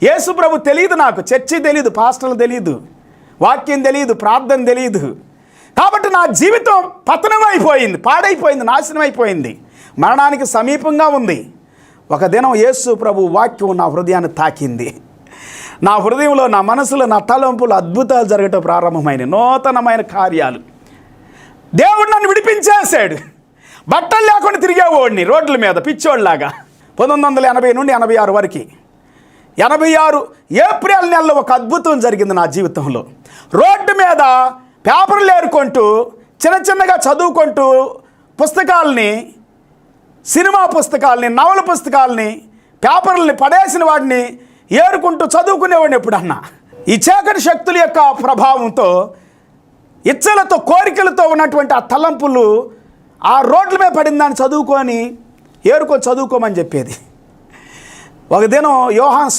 యేసు ప్రభు తెలియదు, నాకు చర్చి తెలియదు, పాస్టర్లు తెలియదు, వాక్యం తెలియదు, ప్రార్థన తెలియదు. కాబట్టి నా జీవితం పతనమైపోయింది, పాడైపోయింది, నాశనం అయిపోయింది, మరణానికి సమీపంగా ఉంది. ఒక దినం యేసు ప్రభు వాక్యం నా హృదయాన్ని తాకింది. నా హృదయంలో, నా మనసులో, నా తలంపులు అద్భుతాలు జరగటం ప్రారంభమైన నూతనమైన కార్యాలు. దేవుడు నన్ను విడిపించేశాడు. బట్టలు లేకుండా తిరిగేవాడిని రోడ్ల మీద పిచ్చోళ్ళలాగా. 1980 నుండి 86 వరకు, 86 ఏప్రిల్ నెలలో ఒక అద్భుతం జరిగింది నా జీవితంలో. రోడ్డు మీద పేపర్లు ఏరుకుంటూ, చిన్న చిన్నగా చదువుకుంటూ, పుస్తకాలని, సినిమా పుస్తకాలని, నవల పుస్తకాలని, పేపర్లని పడేసిన వాడిని ఏరుకుంటూ చదువుకునేవాడిని. ఎప్పుడన్నా ఈ చీకటి శక్తుల యొక్క ప్రభావంతో, ఇచ్చలతో, కోరికలతో ఉన్నటువంటి ఆ తలంపులు ఆ రోడ్ల మీద పడిన దాన్ని చదువుకొని ఏరుకొని చదువుకోమని చెప్పేది. ఒక దినం యోహాను